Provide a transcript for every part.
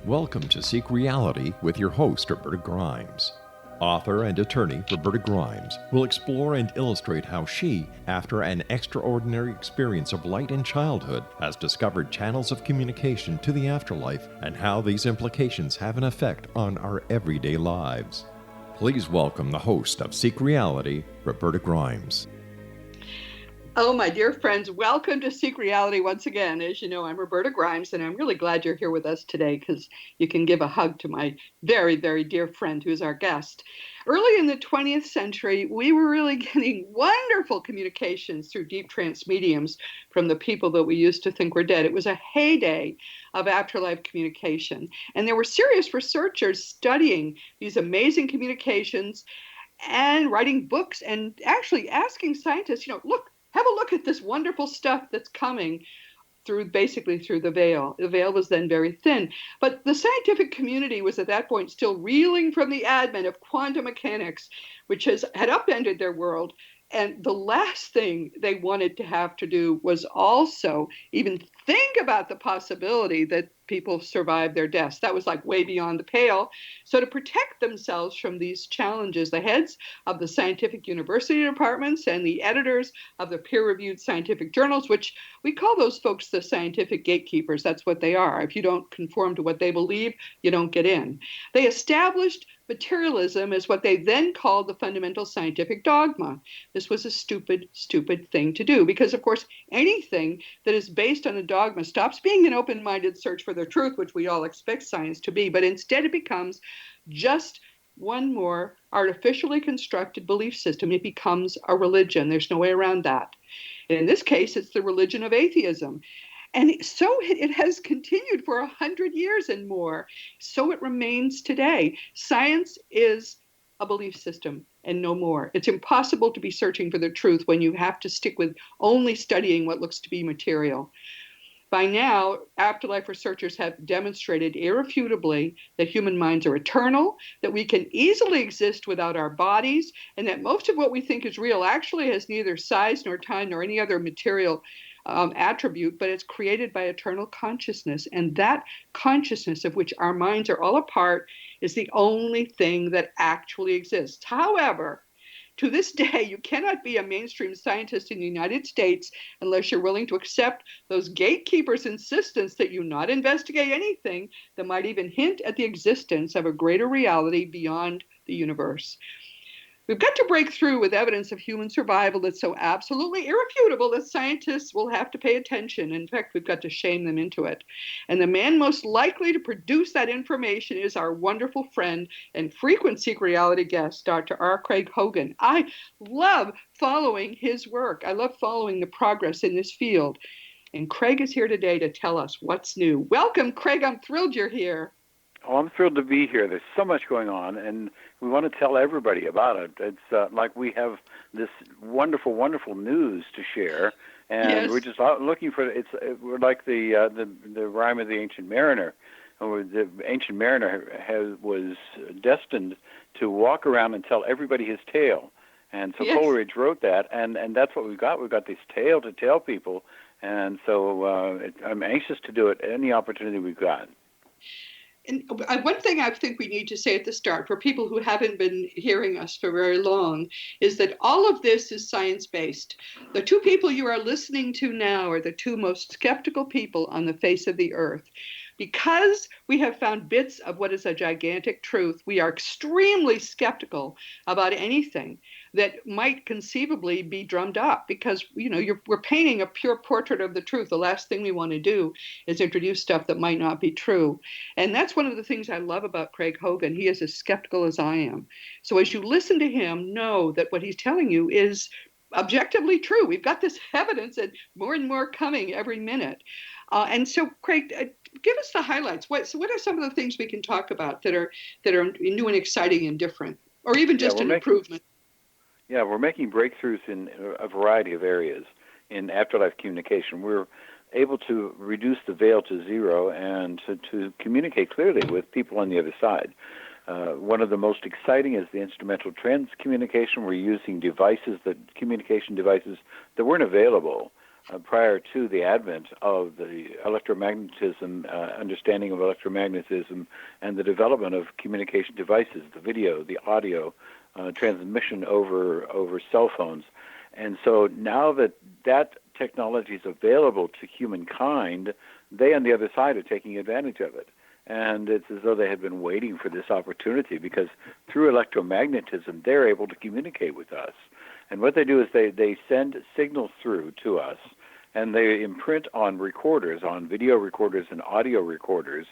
Welcome to Seek Reality with your host, Roberta Grimes. Author and attorney Roberta Grimes will explore and illustrate how she, after an extraordinary experience of light in childhood, has discovered channels of communication to the afterlife and how these implications have an effect on our everyday lives. Please welcome the host of Seek Reality, Roberta Grimes. Oh, my dear friends, welcome to Seek Reality once again. As you know, I'm Roberta Grimes, and I'm really glad you're here with us today because you can give a hug to my very, very dear friend who's our guest. Early in the 20th century, we were really getting wonderful communications through deep trance mediums from the people that we used to think were dead. It was a heyday of afterlife communication, and there were serious researchers studying these amazing communications and writing books and actually asking scientists, look, have a look at this wonderful stuff that's coming basically through the veil. The veil was then very thin. But the scientific community was at that point still reeling from the advent of quantum mechanics, which had upended their world. And the last thing they wanted to have to do was also even think about the possibility that people survive their deaths. That was like way beyond the pale. So to protect themselves from these challenges, the heads of the scientific university departments and the editors of the peer-reviewed scientific journals, which we call those folks the scientific gatekeepers. That's what they are. If you don't conform to what they believe, you don't get in. They established materialism as what they then called the fundamental scientific dogma. This was a stupid, stupid thing to do because, of course, anything that is based on a dogma stops being an open-minded search for the truth, which we all expect science to be, but instead it becomes just one more artificially constructed belief system. It becomes a religion. There's no way around that. And in this case, it's the religion of atheism. And so it has continued for 100 years and more. So it remains today. Science is a belief system and no more. It's impossible to be searching for the truth when you have to stick with only studying what looks to be material. By now, afterlife researchers have demonstrated irrefutably that human minds are eternal, that we can easily exist without our bodies, and that most of what we think is real actually has neither size nor time nor any other material attribute, but it's created by eternal consciousness. And that consciousness of which our minds are all a part is the only thing that actually exists. However, to this day, you cannot be a mainstream scientist in the United States unless you're willing to accept those gatekeepers' insistence that you not investigate anything that might even hint at the existence of a greater reality beyond the universe. We've got to break through with evidence of human survival that's so absolutely irrefutable that scientists will have to pay attention. In fact, we've got to shame them into it. And the man most likely to produce that information is our wonderful friend and frequent Seek Reality guest, Dr. R. Craig Hogan. I love following his work. I love following the progress in this field. And Craig is here today to tell us what's new. Welcome, Craig. I'm thrilled you're here. Oh, I'm thrilled to be here. There's so much going on, and we want to tell everybody about it. It's like we have this wonderful, wonderful news to share, and yes. We're just out looking for it. We're like the rhyme of the Ancient Mariner. The Ancient Mariner was destined to walk around and tell everybody his tale, and so yes. Coleridge wrote that, and that's what we've got. We've got this tale to tell people, and so I'm anxious to do it any opportunity we've got. And one thing I think we need to say at the start for people who haven't been hearing us for very long is that all of this is science-based. The two people you are listening to now are the two most skeptical people on the face of the earth. Because we have found bits of what is a gigantic truth, we are extremely skeptical about anything that might conceivably be drummed up because, we're painting a pure portrait of the truth. The last thing we want to do is introduce stuff that might not be true. And that's one of the things I love about Craig Hogan. He is as skeptical as I am. So as you listen to him, know that what he's telling you is objectively true. We've got this evidence and more coming every minute. And so, Craig, give us the highlights. What are some of the things we can talk about that are new and exciting and different, or even just an improvement? Yeah, we're making breakthroughs in a variety of areas in afterlife communication. We're able to reduce the veil to zero and to communicate clearly with people on the other side. One of the most exciting is the instrumental trans communication. We're using communication devices that weren't available prior to the advent of the electromagnetism, understanding of electromagnetism, and the development of communication devices, the video, the audio, transmission over cell phones. And so now that technology is available to humankind, they on the other side are taking advantage of it. And it's as though they had been waiting for this opportunity, because through electromagnetism, they're able to communicate with us. And what they do is they send signals through to us, and they imprint on recorders, on video recorders and audio recorders,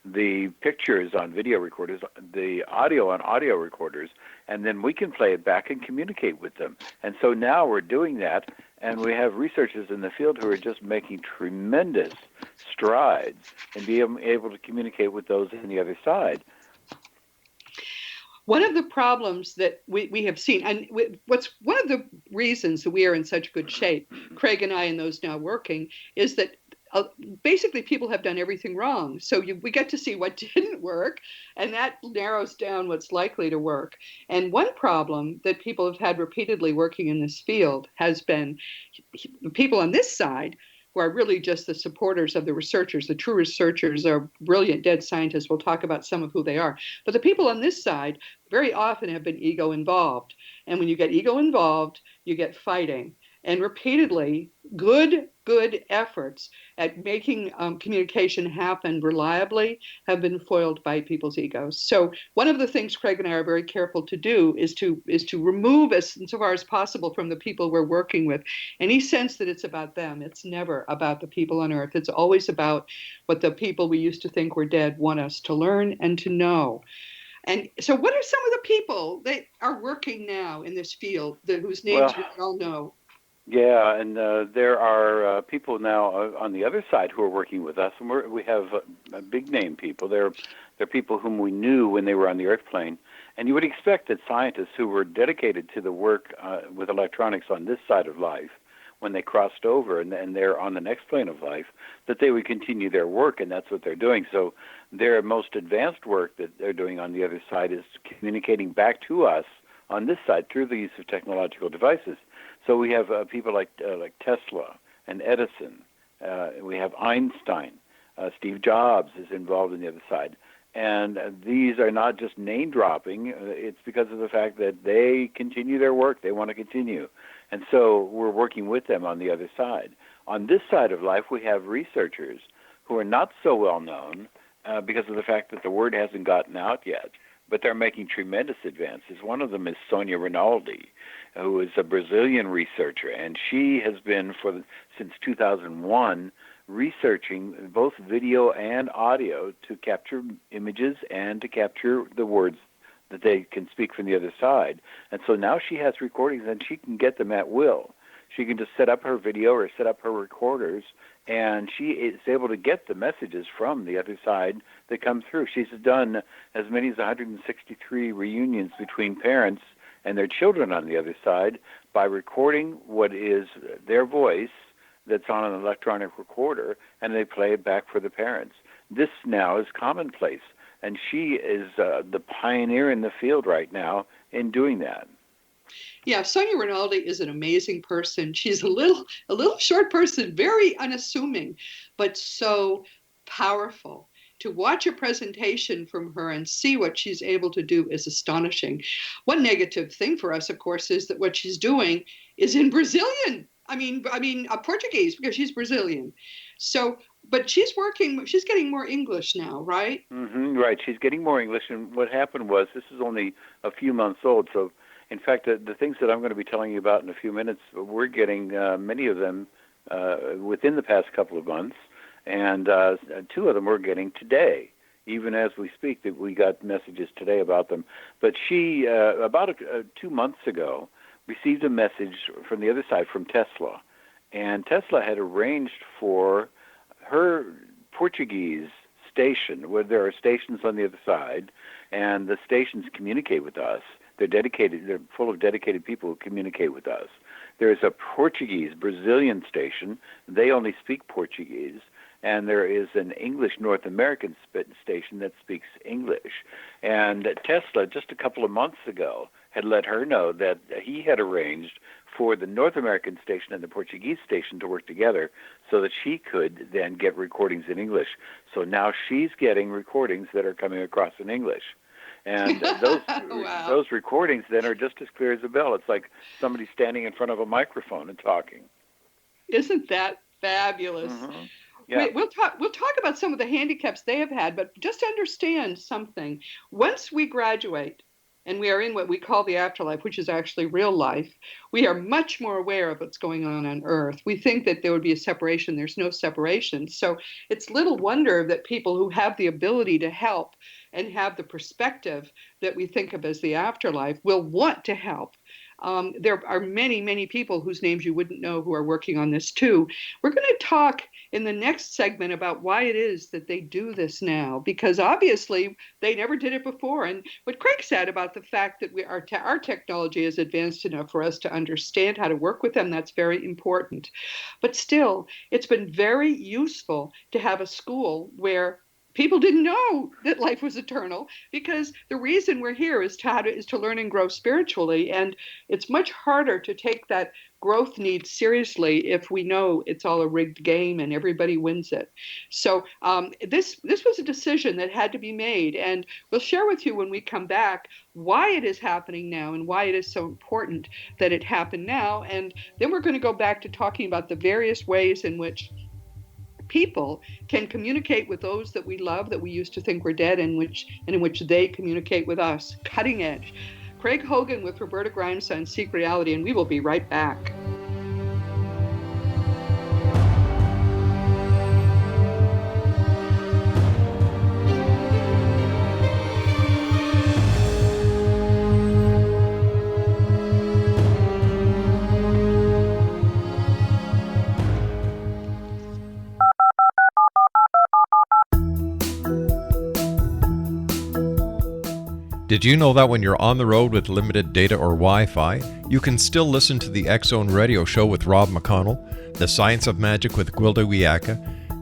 the pictures on video recorders, the audio on audio recorders, and then we can play it back and communicate with them. And so now we're doing that, and we have researchers in the field who are just making tremendous strides in being able to communicate with those on the other side. One of the problems that we have seen, and what's one of the reasons that we are in such good shape, Craig and I and those now working, is that basically people have done everything wrong. So we get to see what didn't work, and that narrows down what's likely to work. And one problem that people have had repeatedly working in this field has been people on this side who are really just the supporters of the researchers. The true researchers are brilliant dead scientists. We'll talk about some of who they are. But the people on this side very often have been ego involved. And when you get ego involved, you get fighting. And repeatedly, good efforts at making communication happen reliably have been foiled by people's egos. So one of the things Craig and I are very careful to do is to remove, as far as possible, from the people we're working with any sense that it's about them. It's never about the people on Earth. It's always about what the people we used to think were dead want us to learn and to know. And so what are some of the people that are working now in this field whose names we all know? Yeah, and there are people now on the other side who are working with us, and we have big name people. They're people whom we knew when they were on the Earth plane, and you would expect that scientists who were dedicated to the work with electronics on this side of life, when they crossed over and they're on the next plane of life, that they would continue their work, and that's what they're doing. So their most advanced work that they're doing on the other side is communicating back to us on this side through the use of technological devices. So we have people like Tesla and Edison. We have Einstein. Steve Jobs is involved in the other side. And these are not just name dropping. It's because of the fact that they continue their work. They want to continue. And so we're working with them on the other side. On this side of life, we have researchers who are not so well known because of the fact that the word hasn't gotten out yet. But they're making tremendous advances. One of them is Sonia Rinaldi, who is a Brazilian researcher, and she has been since 2001 researching both video and audio to capture images and to capture the words that they can speak from the other side. And so now she has recordings, and she can get them at will. She can just set up her video or set up her recorders, and she is able to get the messages from the other side that come through. She's done as many as 163 reunions between parents and their children on the other side by recording what is their voice that's on an electronic recorder, and they play it back for the parents. This now is commonplace, and she is the pioneer in the field right now in doing that. Yeah, Sonia Rinaldi is an amazing person. She's a little short person, very unassuming, but so powerful. To watch a presentation from her and see what she's able to do is astonishing. One negative thing for us, of course, is that what she's doing is in Brazilian. I mean, Portuguese, because she's Brazilian. So, but she's getting more English now, right? Mm-hmm, right. She's getting more English. And what happened was, this is only a few months old, so in fact, the things that I'm going to be telling you about in a few minutes, we're getting many of them within the past couple of months, and two of them we're getting today, even as we speak. That we got messages today about them. But she, about 2 months ago, received a message from the other side, from Tesla, and Tesla had arranged for her Portuguese station, where there are stations on the other side, and the stations communicate with us. They're dedicated. They're full of dedicated people who communicate with us. There is a Portuguese Brazilian station. They only speak Portuguese. And there is an English North American station that speaks English. And Tesla, just a couple of months ago, had let her know that he had arranged for the North American station and the Portuguese station to work together so that she could then get recordings in English. So now she's getting recordings that are coming across in English. And Wow. those recordings then are just as clear as a bell. It's like somebody standing in front of a microphone and talking. Isn't that fabulous? Mm-hmm. Yeah. We'll talk about some of the handicaps they have had, but just understand something. Once we graduate and we are in what we call the afterlife, which is actually real life, we are much more aware of what's going on Earth. We think that there would be a separation. There's no separation. So it's little wonder that people who have the ability to help and have the perspective that we think of as the afterlife will want to help. There are many, many people whose names you wouldn't know who are working on this too. We're going to talk in the next segment about why it is that they do this now, because obviously they never did it before. And what Craig said about the fact that our technology is advanced enough for us to understand how to work with them, that's very important. But still, it's been very useful to have a school where people didn't know that life was eternal, because the reason we're here is to learn and grow spiritually. And it's much harder to take that growth need seriously if we know it's all a rigged game and everybody wins it. So this was a decision that had to be made. And we'll share with you when we come back why it is happening now and why it is so important that it happened now. And then we're going to go back to talking about the various ways in which people can communicate with those that we love, that we used to think were dead, and in which they communicate with us. Cutting edge. Craig Hogan with Roberta Grimes on Seek Reality, and we will be right back. Did you know that when you're on the road with limited data or Wi-Fi, you can still listen to the X-Zone Radio Show with Rob McConnell, The Science of Magic with Gwilda Wiyaka,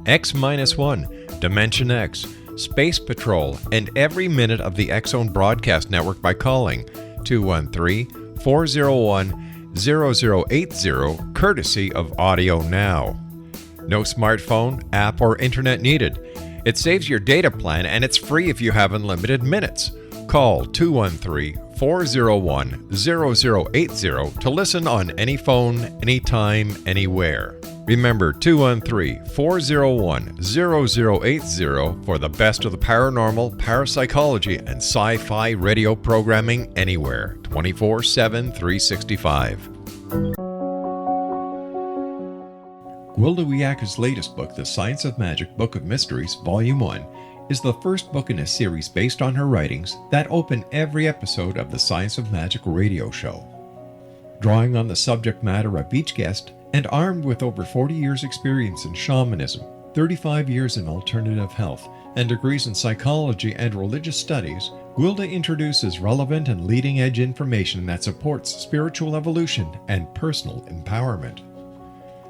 X-1, Dimension X, Space Patrol, and every minute of the X-Zone broadcast network by calling 213-401-0080, courtesy of Audio Now. No smartphone, app, or internet needed. It saves your data plan, and it's free if you have unlimited minutes. Call 213-401-0080 to listen on any phone, anytime, anywhere. Remember 213-401-0080 for the best of the paranormal, parapsychology, and sci-fi radio programming anywhere, 24/7, 365. Gwilda Wiyaka's latest book, The Science of Magic, Book of Mysteries, Volume 1, is the first book in a series based on her writings that open every episode of the Science of Magic radio show. Drawing on the subject matter of each guest, and armed with over 40 years' experience in shamanism, 35 years in alternative health, and degrees in psychology and religious studies, Gwilda introduces relevant and leading-edge information that supports spiritual evolution and personal empowerment.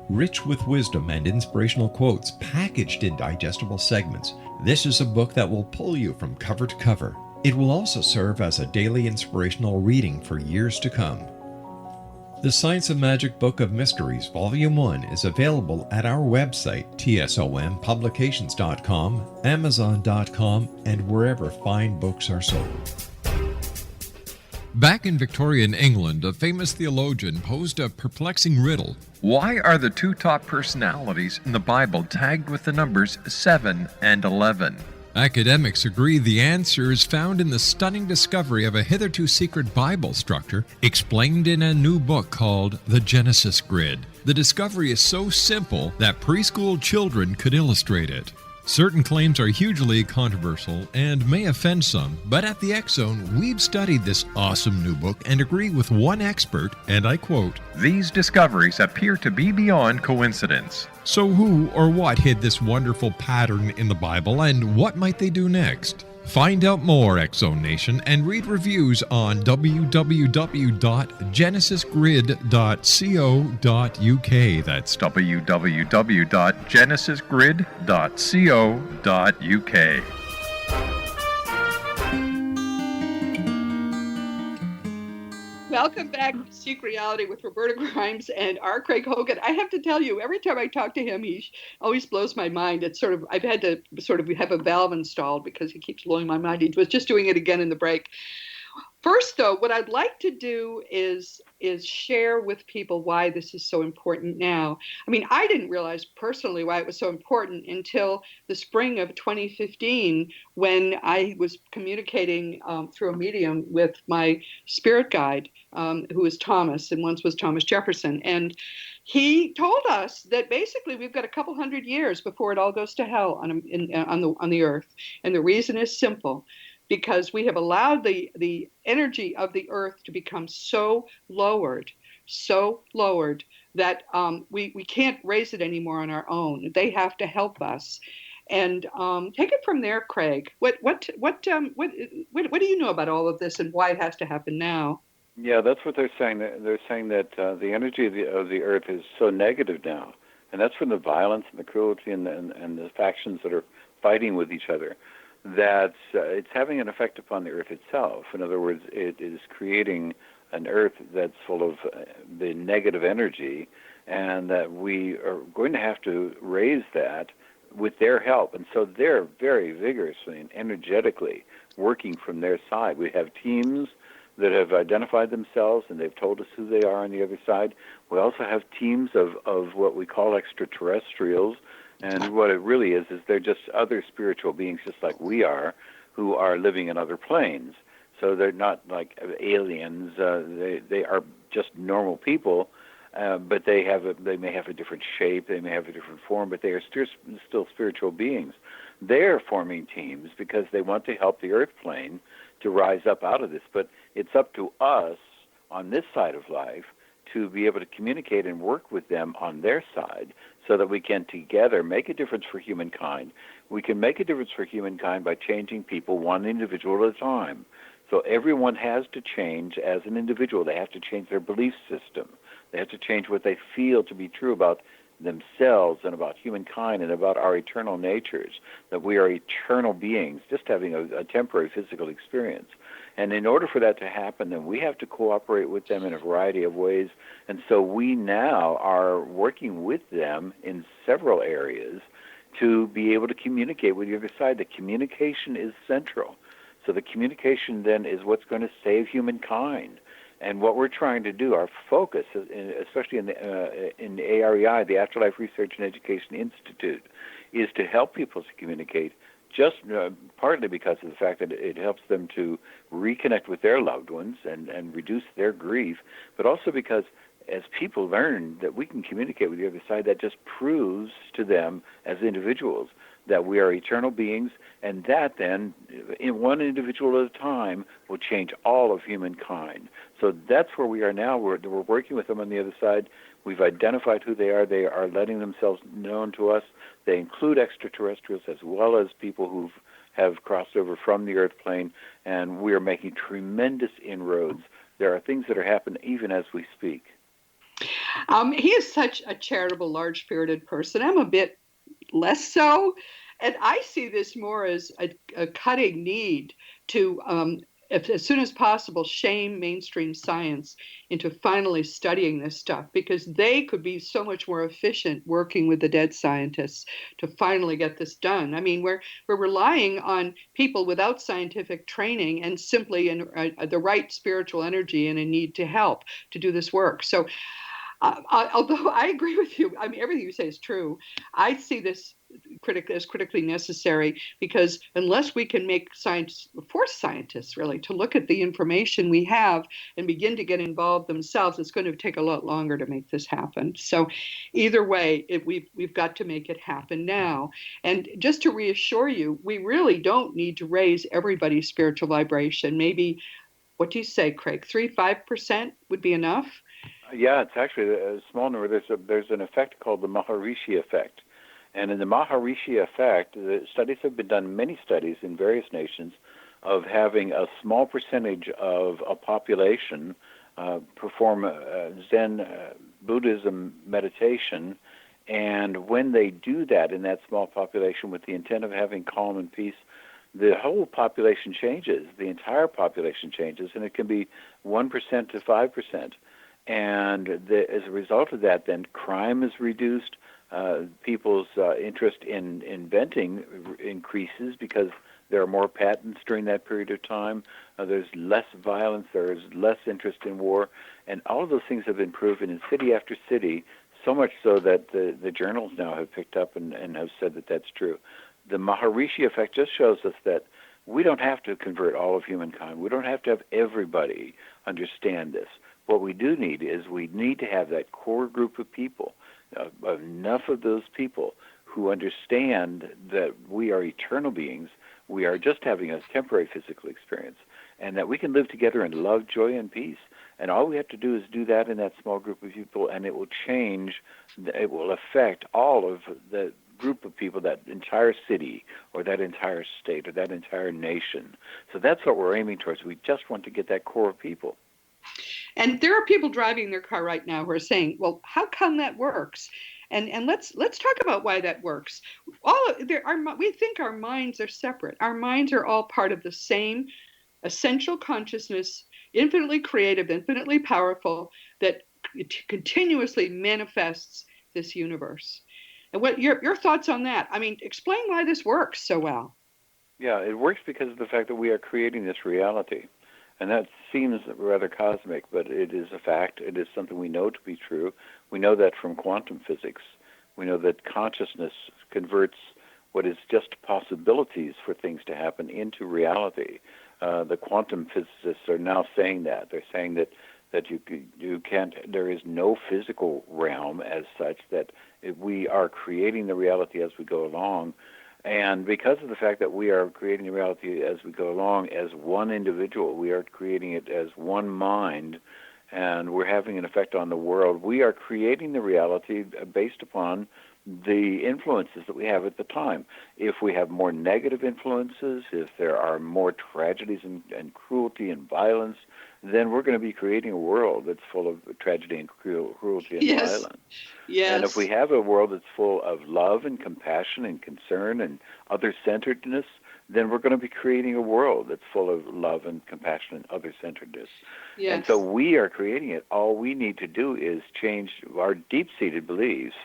Rich with wisdom and inspirational quotes packaged in digestible segments, this is a book that will pull you from cover to cover. It will also serve as a daily inspirational reading for years to come. The Science of Magic Book of Mysteries, Volume 1 is available at our website, tsompublications.com, amazon.com, and wherever fine books are sold. Back in Victorian England, a famous theologian posed a perplexing riddle. Why are the two top personalities in the Bible tagged with the numbers 7 and 11? Academics agree the answer is found in the stunning discovery of a hitherto secret Bible structure explained in a new book called The Genesis Grid. The discovery is so simple that preschool children could illustrate it. Certain claims are hugely controversial and may offend some, but at the X-Zone, we've studied this awesome new book and agree with one expert, and I quote, "These discoveries appear to be beyond coincidence." So who or what hid this wonderful pattern in the Bible, and what might they do next? Find out more, X-Zone Nation, and read reviews on www.genesisgrid.co.uk. That's www.genesisgrid.co.uk. Welcome back to Seek Reality with Roberta Grimes and R. Craig Hogan. I have to tell you, every time I talk to him, he always blows my mind. It's sort of, I've had to sort of have a valve installed because he keeps blowing my mind. He was just doing it again in the break. First, though, what I'd like to do is share with people why this is so important now. I mean, I didn't realize personally why it was so important until the spring of 2015, when I was communicating through a medium with my spirit guide, who is Thomas, and once was Thomas Jefferson. And he told us that basically we've got a couple hundred years before it all goes to hell on the earth. And the reason is simple, because we have allowed the energy of the earth to become so lowered that we can't raise it anymore on our own. They have to help us. And take it from there, Craig. What do you know about all of this and why it has to happen now? Yeah, that's what they're saying. They're saying that the energy of the earth is so negative now, and that's from the violence and the cruelty and the factions that are fighting with each other, that it's having an effect upon the earth itself. In other words, it is creating an earth that's full of the negative energy, and that we are going to have to raise that with their help. And so they're very vigorously and energetically working from their side. We have teams that have identified themselves, and they've told us who they are on the other side. We also have teams of what we call extraterrestrials, and what it really is they're just other spiritual beings just like we are, who are living in other planes. So they're not like aliens. They are just normal people, but they may have a different shape, they may have a different form, but they are still spiritual beings. They're forming teams because they want to help the earth plane to rise up out of this. But it's up to us on this side of life to be able to communicate and work with them on their side so that we can together make a difference for humankind. We can make a difference for humankind by changing people one individual at a time. So everyone has to change as an individual. They have to change their belief system. They have to change what they feel to be true about themselves and about humankind and about our eternal natures, that we are eternal beings just having a temporary physical experience. And in order for that to happen, then we have to cooperate with them in a variety of ways. And so we now are working with them in several areas to be able to communicate with the other side. The communication is central. So the communication then is what's going to save humankind. And what we're trying to do, our focus, especially in the AREI, the Afterlife Research and Education Institute, is to help people to communicate, just partly because of the fact that it helps them to reconnect with their loved ones and reduce their grief, but also because as people learn that we can communicate with the other side, that just proves to them as individuals that we are eternal beings, and that then, in one individual at a time, will change all of humankind. So that's where we are now. We're working with them on the other side. We've identified who they are. They are letting themselves known to us. They include extraterrestrials as well as people who have crossed over from the earth plane, and we are making tremendous inroads. There are things that are happening even as we speak. He is such a charitable, large-spirited person. I'm a bit less so. And I see this more as a cutting need to, as soon as possible, shame mainstream science into finally studying this stuff, because they could be so much more efficient working with the dead scientists to finally get this done. I mean, we're relying on people without scientific training and simply in the right spiritual energy and a need to help to do this work. So although I agree with you, I mean, everything you say is true. I see this as critically necessary, because unless we can make science, force scientists really to look at the information we have and begin to get involved themselves, it's going to take a lot longer to make this happen. So either way, we've got to make it happen now. And just to reassure you, we really don't need to raise everybody's spiritual vibration. Maybe, what do you say, Craig? 3-5% would be enough? Yeah, it's actually a small number. There's an effect called the Maharishi effect. And in the Maharishi effect, the studies have been done, many studies in various nations, of having a small percentage of a population perform Zen Buddhism meditation. And when they do that in that small population with the intent of having calm and peace, the whole population changes, the entire population changes, and it can be 1% to 5%. And as a result of that, then crime is reduced. People's interest in inventing increases because there are more patents during that period of time. There's less violence. There's less interest in war. And all of those things have been proven in city after city, so much so that the journals now have picked up and have said that that's true. The Maharishi effect just shows us that we don't have to convert all of humankind. We don't have to have everybody understand this. What we do need is we need to have that core group of people, enough of those people who understand that we are eternal beings, we are just having a temporary physical experience, and that we can live together in love, joy, and peace. And all we have to do is do that in that small group of people, and it will change, it will affect all of the group of people, that entire city or that entire state or that entire nation. So that's what we're aiming towards. We just want to get that core of people. And there are people driving their car right now who are saying, well, how come that works? And let's talk about why that works. We think our minds are separate. Our minds are all part of the same essential consciousness, infinitely creative, infinitely powerful, that continuously manifests this universe. And what your thoughts on that? I mean, explain why this works so well. Yeah, it works because of the fact that we are creating this reality. And that seems rather cosmic, but it is a fact. It is something we know to be true. We know that from quantum physics. We know that consciousness converts what is just possibilities for things to happen into reality. The quantum physicists are now saying that. They're saying that you can't, there is no physical realm as such, that we are creating the reality as we go along. And because of the fact that we are creating the reality as we go along as one individual, we are creating it as one mind, and we're having an effect on the world. We are creating the reality based upon the influences that we have at the time. If we have more negative influences, if there are more tragedies and cruelty and violence, then we're going to be creating a world that's full of tragedy and cruelty and violence. Yes. And if we have a world that's full of love and compassion and concern and other-centeredness, then we're going to be creating a world that's full of love and compassion and other-centeredness. Yes. And so we are creating it. All we need to do is change our deep-seated beliefs,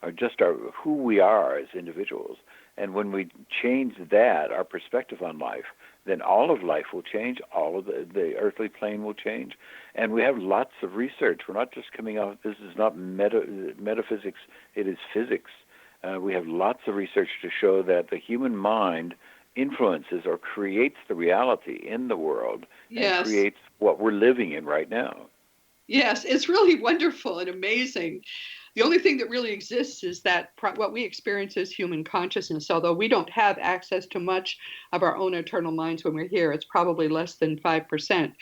or just who we are as individuals. And when we change that, our perspective on life, then all of life will change, all of the earthly plane will change. And we have lots of research. We're not just coming out, this is not metaphysics, it is physics. We have lots of research to show that the human mind influences or creates the reality in the world, and creates what we're living in right now. Yes, it's really wonderful and amazing. The only thing that really exists is that what we experience as human consciousness, although we don't have access to much of our own eternal minds when we're here, it's probably less than 5%,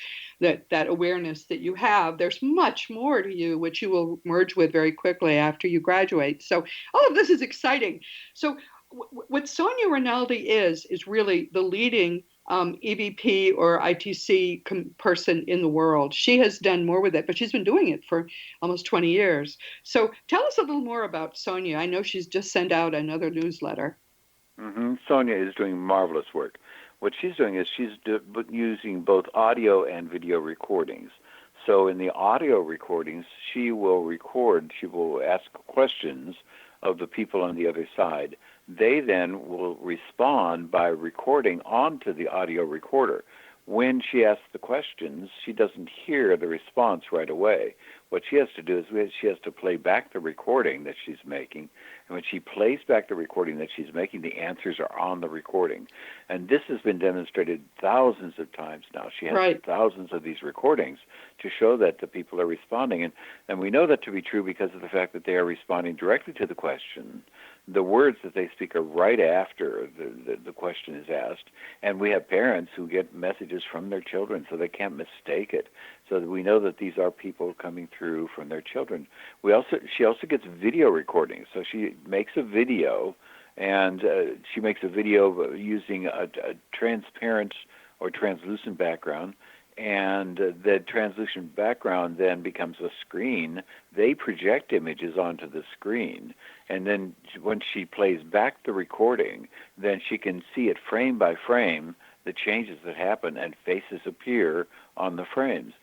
that awareness that you have. There's much more to you, which you will merge with very quickly after you graduate. So all of this is exciting. So what Sonia Rinaldi is really the leading EVP or ITC person in the world. She has done more with it, but she's been doing it for almost 20 years. So tell us a little more about Sonia. I know she's just sent out another newsletter. Sonia is doing marvelous work. What she's doing is she's using both audio and video recordings. So in the audio recordings, she will ask questions of the people on the other side. They then will respond by recording onto the audio recorder. When she asks the questions, she doesn't hear the response right away. What she has to do is she has to play back the recording that she's making. And when she plays back the recording that she's making, the answers are on the recording. And this has been demonstrated thousands of times now. She has thousands of these recordings to show that the people are responding. And we know that to be true because of the fact that they are responding directly to the question. The words that they speak are right after the question is asked. And we have parents who get messages from their children so they can't mistake it. So that we know that these are people coming through from their children. She also gets video recordings. So she makes a video, and she makes a video using a transparent or translucent background, and the translucent background then becomes a screen. They project images onto the screen, and then when she plays back the recording, then she can see it frame by frame, the changes that happen, and faces appear on the frames.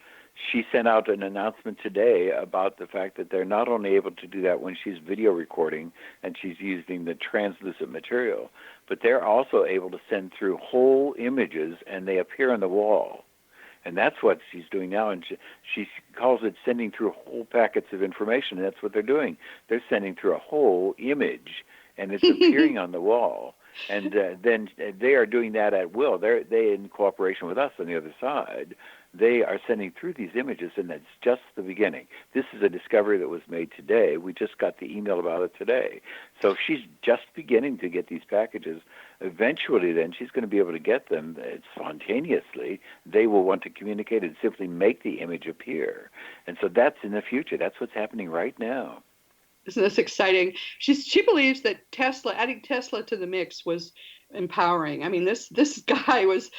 She sent out an announcement today about the fact that they're not only able to do that when she's video recording and she's using the translucent material, but they're also able to send through whole images, and they appear on the wall. And that's what she's doing now, and she calls it sending through whole packets of information, and that's what they're doing. They're sending through a whole image, and it's appearing on the wall. And then they are doing that at will. They, in cooperation with us on the other side, they are sending through these images, and that's just the beginning. This is a discovery that was made today. We just got the email about it today. So she's just beginning to get these packages. Eventually, then, she's going to be able to get them spontaneously. They will want to communicate and simply make the image appear. And so that's in the future. That's what's happening right now. Isn't this exciting? She believes that adding Tesla to the mix was empowering. I mean, this guy was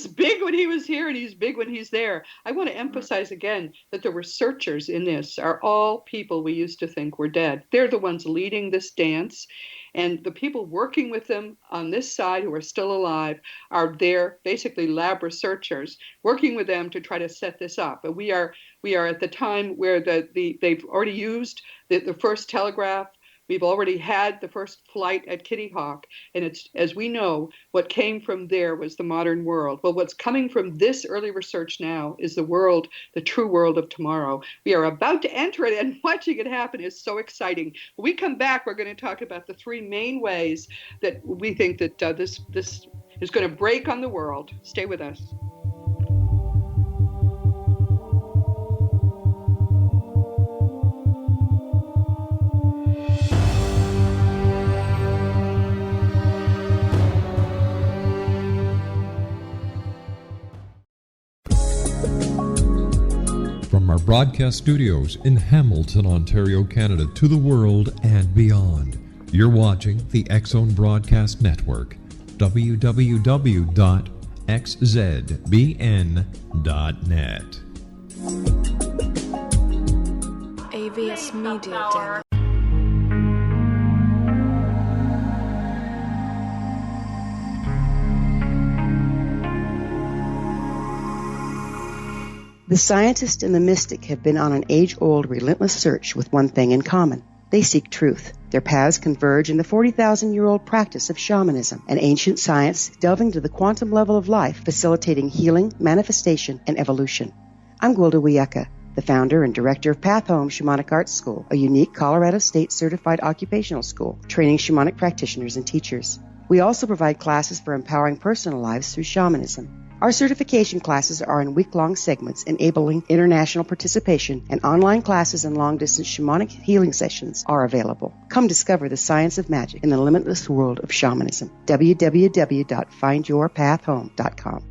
big when he was here, and he's big when he's there. I want to emphasize again that the researchers in this are all people we used to think were dead. They're the ones leading this dance, and the people working with them on this side who are still alive are their basically lab researchers working with them to try to set this up. And we are at the time where they've already used the first telegraph. We've already had the first flight at Kitty Hawk, and it's, as we know, what came from there was the modern world. Well, what's coming from this early research now is the world, the true world of tomorrow. We are about to enter it, and watching it happen is so exciting. When we come back, we're going to talk about the three main ways that we think that this is going to break on the world. Stay with us. From our broadcast studios in Hamilton, Ontario, Canada, to the world and beyond, you're watching the X-Zone Broadcast Network, www.xzbn.net. AVS Media Den. The scientist and the mystic have been on an age-old, relentless search with one thing in common. They seek truth. Their paths converge in the 40,000-year-old practice of shamanism, an ancient science delving to the quantum level of life, facilitating healing, manifestation, and evolution. I'm Gwilda Wiyaka, the founder and director of Path Home Shamanic Arts School, a unique Colorado State certified occupational school, training shamanic practitioners and teachers. We also provide classes for empowering personal lives through shamanism. Our certification classes are in week-long segments enabling international participation, and online classes and long-distance shamanic healing sessions are available. Come discover the science of magic in the limitless world of shamanism. www.findyourpathhome.com.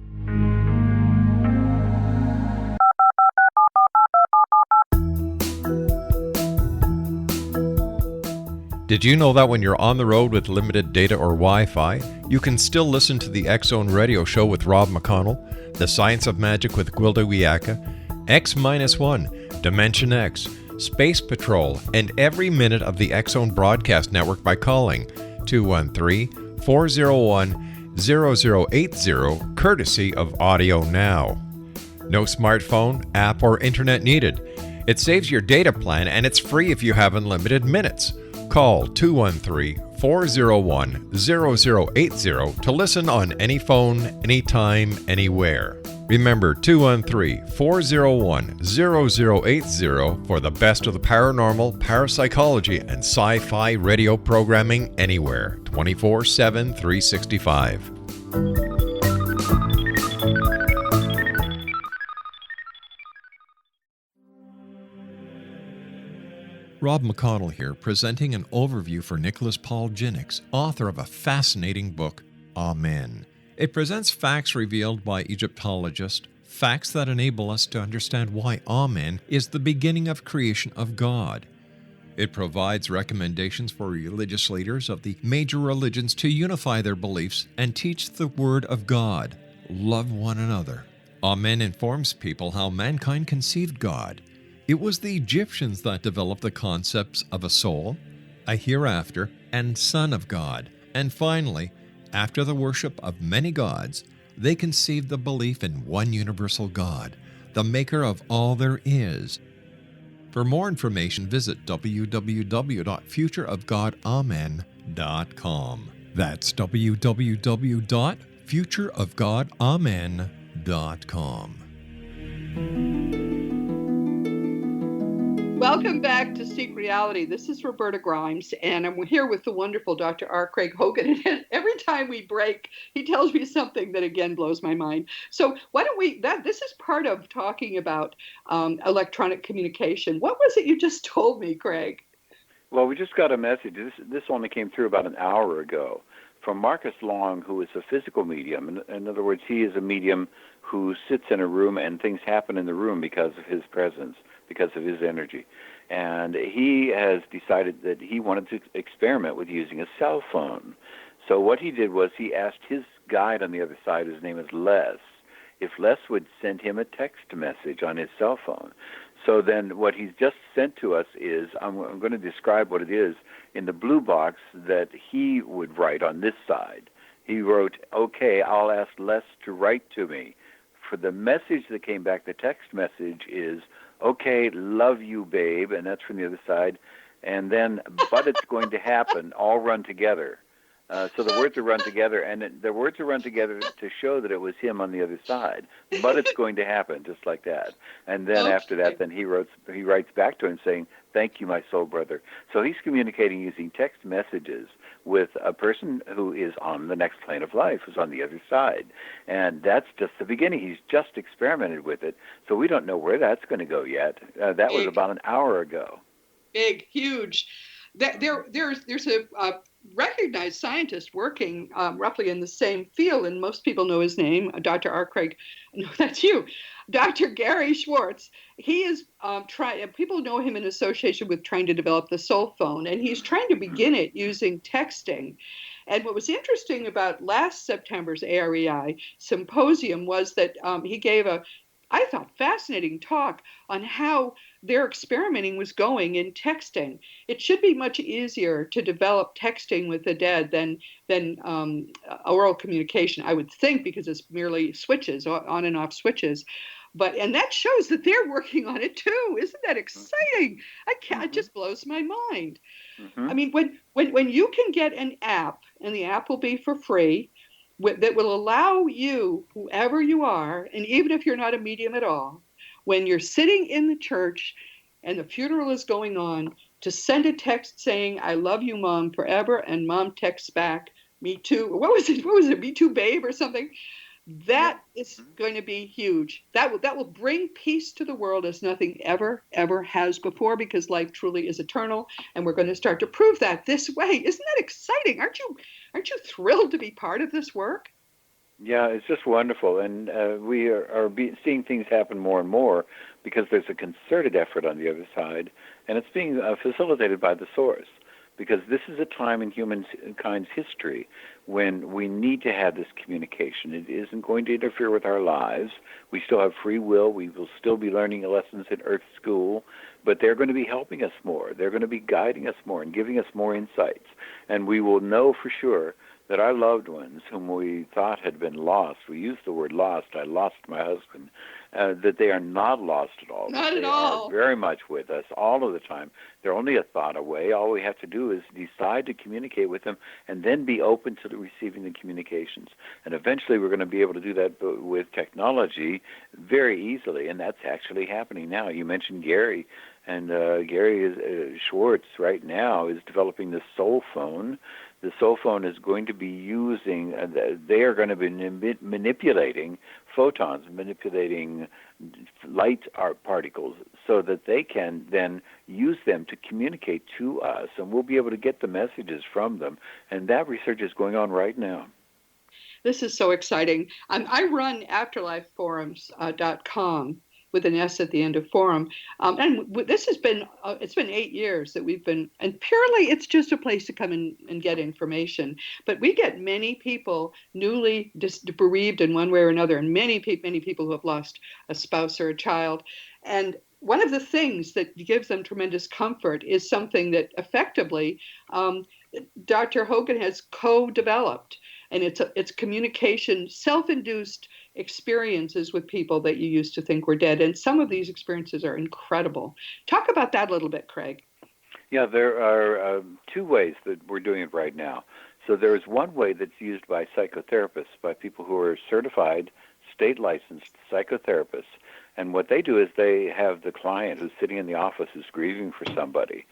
Did you know that when you're on the road with limited data or Wi-Fi, you can still listen to the X-Zone Radio Show with Rob McConnell, The Science of Magic with Gwilda Wiyaka, X-1, Dimension X, Space Patrol, and every minute of the X-Zone Broadcast Network by calling 213-401-0080, courtesy of Audio Now. No smartphone, app, or internet needed. It saves your data plan, and it's free if you have unlimited minutes. Call 213-401-0080 to listen on any phone, anytime, anywhere. Remember 213-401-0080 for the best of the paranormal, parapsychology, and sci-fi radio programming anywhere, 24/7, 365. Rob McConnell here, presenting an overview for Nicholas Paul Jennings, author of a fascinating book, Amen. It presents facts revealed by Egyptologists, facts that enable us to understand why Amen is the beginning of creation of God. It provides recommendations for religious leaders of the major religions to unify their beliefs and teach the Word of God. Love one another. Amen informs people how mankind conceived God. It was the Egyptians that developed the concepts of a soul, a hereafter, and Son of God. And finally, after the worship of many gods, they conceived the belief in one universal God, the maker of all there is. For more information, visit www.futureofgodamen.com. That's www.futureofgodamen.com. Welcome back to Seek Reality. This is Roberta Grimes, and I'm here with the wonderful Dr. R. Craig Hogan. And every time we break, he tells me something that again blows my mind. So why don't this is part of talking about electronic communication. What was it you just told me, Craig? Well, we just got a message. This only came through about an hour ago from Marcus Long, who is a physical medium. In other words, he is a medium who sits in a room and things happen in the room because of his presence, because of his energy. And he has decided that he wanted to experiment with using a cell phone. So what he did was he asked his guide on the other side, his name is Les, if Les would send him a text message on his cell phone. So then what he's just sent to us is, I'm going to describe what it is in the blue box that he would write on this side. He wrote, "Okay, I'll ask Les to write to me." For the message that came back, the text message is, "Okay, love you, babe," and that's from the other side. And then, "but it's going to happen," all run together. So the words are run together, and the words are run together to show that it was him on the other side. But it's going to happen, just like that. And then after that, then he writes back to him saying, "Thank you, my soul brother." So he's communicating using text messages with a person who is on the next plane of life, who's on the other side. And that's just the beginning. He's just experimented with it. So we don't know where that's going to go yet. That was about an hour ago. Big, huge. There's a recognized scientist working roughly in the same field, and most people know his name, Dr. R. Craig. No, that's you, Dr. Gary Schwartz. He is people know him in association with trying to develop the soul phone, and he's trying to begin it using texting. And what was interesting about last September's AREI symposium was that he gave I thought, fascinating talk on how their experimenting was going in texting. It should be much easier to develop texting with the dead than oral communication, I would think, because it's merely switches, on and off switches. And that shows that they're working on it too. Isn't that exciting? It just blows my mind. I mean, when you can get an app, and the app will be for free, that will allow you, whoever you are, and even if you're not a medium at all, when you're sitting in the church and the funeral is going on, to send a text saying, "I love you, Mom, forever," and Mom texts back, "Me too." What was it? "Me too, babe," or something. That is going to be huge. That will bring peace to the world as nothing ever has before, because life truly is eternal, and we're going to start to prove that this way. Isn't that exciting? Aren't you thrilled to be part of this work? Yeah, it's just wonderful, and we are seeing things happen more and more because there's a concerted effort on the other side, and it's being facilitated by the source. Because this is a time in humankind's history when we need to have this communication. It isn't going to interfere with our lives. We still have free will. We will still be learning lessons in Earth School, but they're going to be helping us more. They're going to be guiding us more and giving us more insights. And we will know for sure that our loved ones whom we thought had been lost, we used the word lost, I lost my husband, that they are not lost at all. Not at all. They are very much with us all of the time. They're only a thought away. All we have to do is decide to communicate with them and then be open to receiving the communications. And eventually we're going to be able to do that with technology very easily, and that's actually happening now. You mentioned Gary, and Gary Schwartz right now is developing the soul phone. The soul phone is going to be using, they are going to be manipulating photons, manipulating light particles so that they can then use them to communicate to us, and we'll be able to get the messages from them. And that research is going on right now. This is so exciting. I run afterlifeforums.com, with an S at the end of forum. This has been, it's been 8 years that we've been, and purely it's just a place to come in and get information. But we get many people newly bereaved in one way or another, and many people who have lost a spouse or a child. And one of the things that gives them tremendous comfort is something that effectively Dr. Hogan has co-developed, and it's communication, self-induced experiences with people that you used to think were dead. And some of these experiences are incredible. Talk about that a little bit, Craig. Yeah, there are two ways that we're doing it right now. So there's one way that's used by psychotherapists, by people who are certified, state-licensed psychotherapists. And what they do is they have the client who's sitting in the office who's grieving for somebody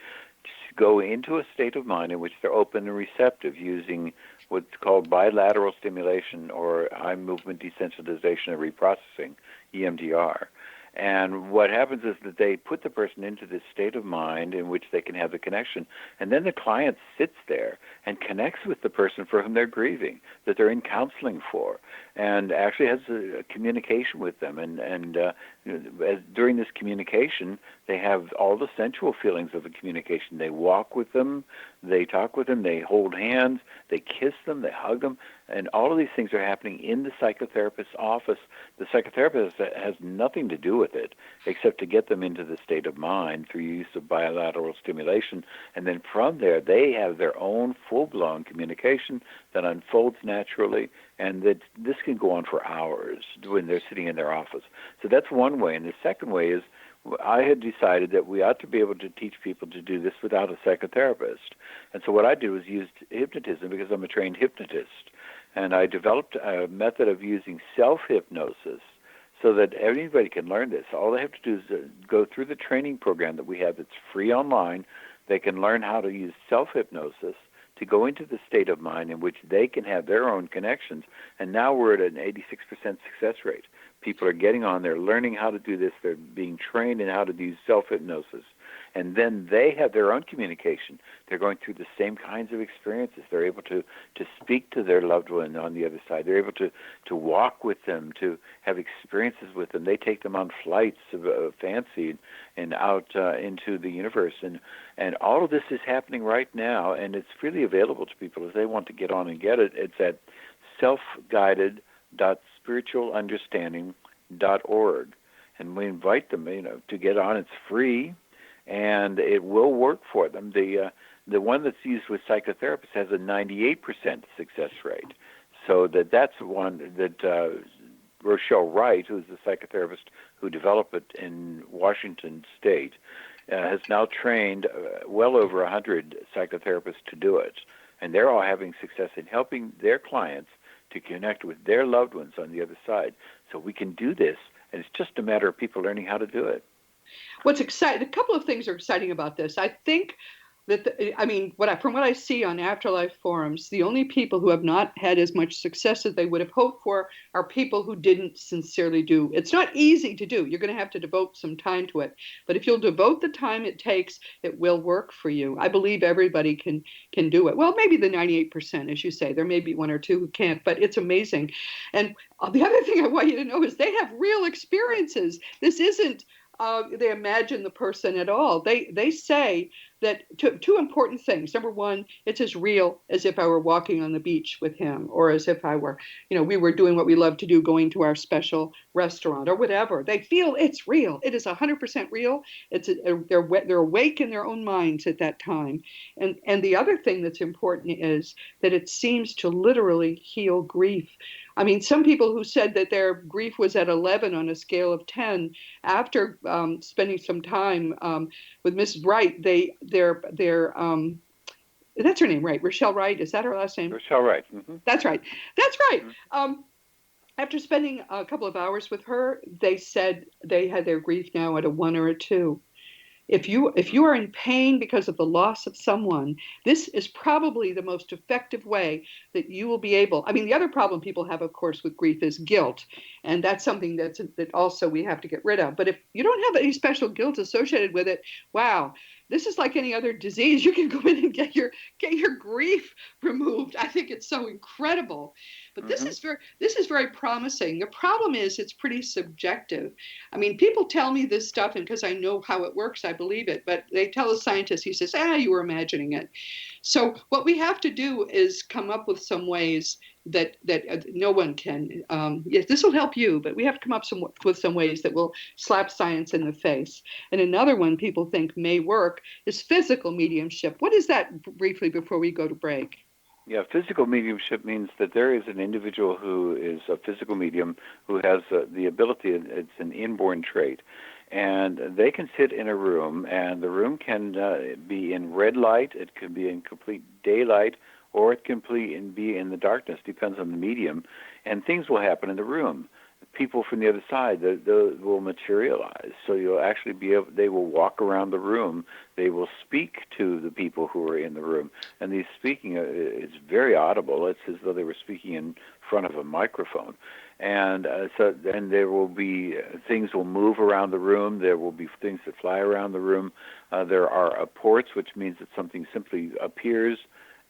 go into a state of mind in which they're open and receptive using what's called bilateral stimulation or eye movement desensitization and reprocessing, EMDR. And what happens is that they put the person into this state of mind in which they can have the connection, and then the client sits there and connects with the person for whom they're grieving, that they're in counseling for, and actually has a communication with them. And during this communication, they have all the sensual feelings of the communication. They walk with them, they talk with them, they hold hands, they kiss them, they hug them, and all of these things are happening in the psychotherapist's office. The psychotherapist has nothing to do with it except to get them into the state of mind through use of bilateral stimulation. And then from there, they have their own full-blown communication that unfolds naturally, and that this can go on for hours when they're sitting in their office. So that's one way. And the second way is I had decided that we ought to be able to teach people to do this without a psychotherapist. And so what I did was use hypnotism because I'm a trained hypnotist. And I developed a method of using self-hypnosis so that anybody can learn this. All they have to do is go through the training program that we have that's free online. They can learn how to use self-hypnosis to go into the state of mind in which they can have their own connections. And now we're at an 86% success rate. People are getting on there, learning how to do this. They're being trained in how to use self-hypnosis. And then they have their own communication. They're going through the same kinds of experiences. They're able to speak to their loved one on the other side. They're able to walk with them, to have experiences with them. They take them on flights of fancy and out into the universe. And all of this is happening right now, and it's freely available to people if they want to get on and get it. It's at selfguided.spiritualunderstanding.org. And we invite them, to get on. It's free, and it will work for them. The one that's used with psychotherapists has a 98% success rate. So that's one that Rochelle Wright, who's the psychotherapist who developed it in Washington State, has now trained well over 100 psychotherapists to do it. And they're all having success in helping their clients to connect with their loved ones on the other side. So we can do this, and it's just a matter of people learning how to do it. What's exciting, a couple of things are exciting about this. I think that, from what I see on Afterlife forums, the only people who have not had as much success as they would have hoped for are people who didn't sincerely do. It's not easy to do. You're going to have to devote some time to it. But if you'll devote the time it takes, it will work for you. I believe everybody can do it. Well, maybe the 98%, as you say. There may be one or two who can't, but it's amazing. And the other thing I want you to know is they have real experiences. This isn't they imagine the person at all. They say that two important things. Number one, it's as real as if I were walking on the beach with him, or as if I were, we were doing what we love to do, going to our special restaurant or whatever. They feel it's real. It is 100% real. They're awake in their own minds at that time. And the other thing that's important is that it seems to literally heal grief. Some people who said that their grief was at 11 on a scale of 10, after spending some time with Mrs. Wright, that's her name, right? Rochelle Wright, is that her last name? Rochelle Wright. Mm-hmm. That's right. Mm-hmm. After spending a couple of hours with her, they said they had their grief now at a 1 or a 2. If you are in pain because of the loss of someone, this is probably the most effective way that you will be able. The other problem people have, of course, with grief is guilt, and that's something that also we have to get rid of. But if you don't have any special guilt associated with it, wow, this is like any other disease. You can go in and get your grief removed. I think it's so incredible. But this is very promising. The problem is it's pretty subjective. I mean, people tell me this stuff, and because I know how it works, I believe it. But they tell a scientist, he says, you were imagining it. So what we have to do is come up with some ways that no one can. Yes, this will help you, but we have to come up with some ways that will slap science in the face. And another one people think may work is physical mediumship. What is that, briefly, before we go to break? Yeah, physical mediumship means that there is an individual who is a physical medium who has the ability, it's an inborn trait, and they can sit in a room, and the room can be in red light, it can be in complete daylight, or it can be in the darkness, depends on the medium, and things will happen in the room. People from the other side they will materialize. So you'll actually they will walk around the room. They will speak to the people who are in the room. And these speaking is very audible. It's as though they were speaking in front of a microphone. And so then there will be things will move around the room. There will be things that fly around the room. There are apports, which means that something simply appears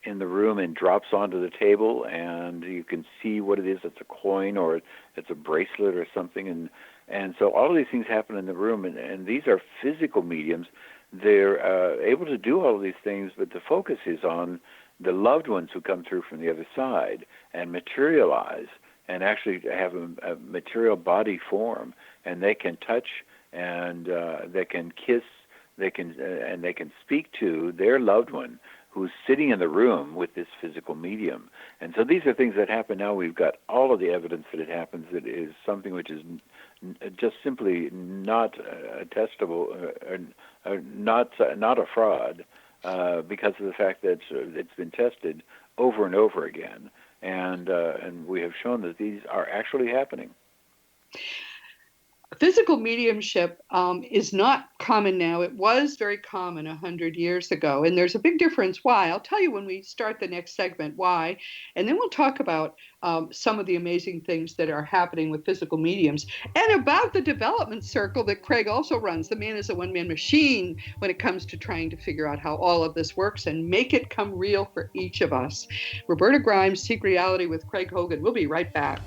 in the room and drops onto the table, and you can see what it is. It's a coin, or it's a bracelet or something, and so all of these things happen in the room, and these are physical mediums. They're able to do all of these things, but the focus is on the loved ones who come through from the other side and materialize and actually have a material body form, and they can touch, and they can kiss, they can speak to their loved one who's sitting in the room with this physical medium. And so these are things that happen now. We've got all of the evidence that it happens. That is something which is just simply not testable, not a fraud, because of the fact that it's been tested over and over again. And we have shown that these are actually happening. Physical mediumship is not common now. It was very common 100 years ago, and there's a big difference why. I'll tell you when we start the next segment why, and then we'll talk about some of the amazing things that are happening with physical mediums, and about the development circle that Craig also runs. The man is a one-man machine when it comes to trying to figure out how all of this works and make it come real for each of us. Roberta Grimes, Seek Reality with Craig Hogan. We'll be right back.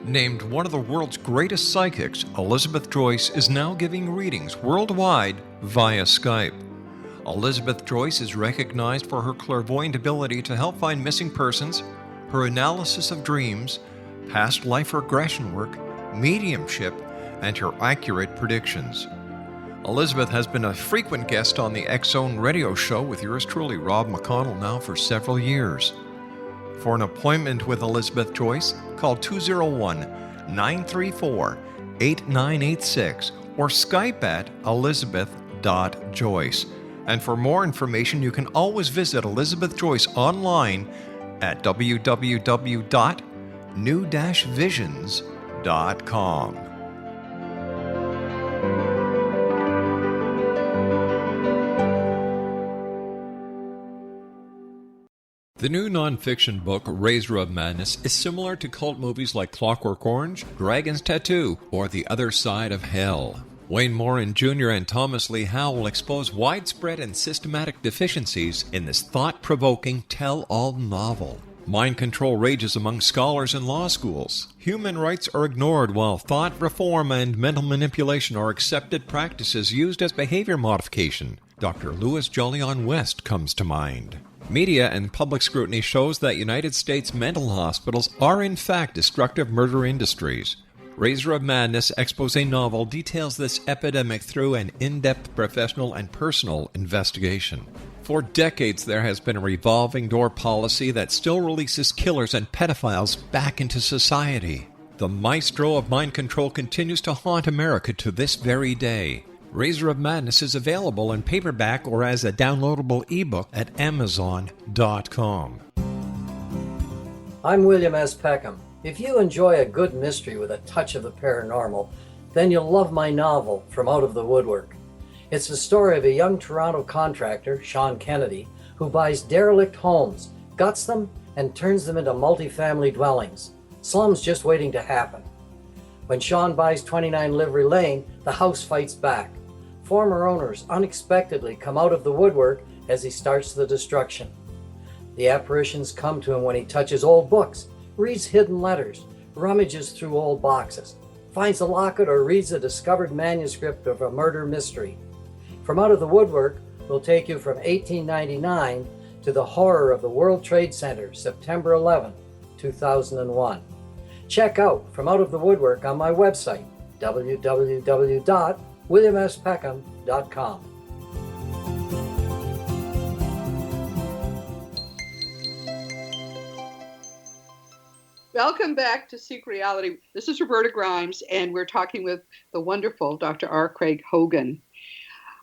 Named one of the world's greatest psychics, Elizabeth Joyce is now giving readings worldwide via Skype. Elizabeth Joyce is recognized for her clairvoyant ability to help find missing persons, her analysis of dreams, past life regression work, mediumship, and her accurate predictions. Elizabeth has been a frequent guest on the X-Zone radio show with yours truly, Rob McConnell, now for several years. For an appointment with Elizabeth Joyce, call 201-934-8986 or Skype at elizabeth.joyce. And for more information, you can always visit Elizabeth Joyce online at www.new-visions.com. The new nonfiction book, Razor of Madness, is similar to cult movies like Clockwork Orange, Dragon's Tattoo, or The Other Side of Hell. Wayne Morin Jr. and Thomas Lee Howe will expose widespread and systematic deficiencies in this thought-provoking tell-all novel. Mind control rages among scholars in law schools. Human rights are ignored while thought reform and mental manipulation are accepted practices used as behavior modification. Dr. Louis Jolyon West comes to mind. Media and public scrutiny shows that United States mental hospitals are in fact destructive murder industries. Razor of Madness expose novel details this epidemic through an in-depth professional and personal investigation. For decades there has been a revolving door policy that still releases killers and pedophiles back into society. The maestro of mind control continues to haunt America to this very day. Razor of Madness is available in paperback or as a downloadable ebook at Amazon.com. I'm William S. Peckham. If you enjoy a good mystery with a touch of the paranormal, then you'll love my novel, From Out of the Woodwork. It's the story of a young Toronto contractor, Sean Kennedy, who buys derelict homes, guts them, and turns them into multifamily dwellings. Slums just waiting to happen. When Sean buys 29 Livery Lane, the house fights back. Former owners unexpectedly come out of the woodwork as he starts the destruction. The apparitions come to him when he touches old books, reads hidden letters, rummages through old boxes, finds a locket, or reads a discovered manuscript of a murder mystery. From Out of the Woodwork will take you from 1899 to the horror of the World Trade Center, September 11, 2001. Check out From Out of the Woodwork on my website, www.williamspeckham.com. Welcome back to Seek Reality. This is Roberta Grimes, and we're talking with the wonderful Dr. R. Craig Hogan.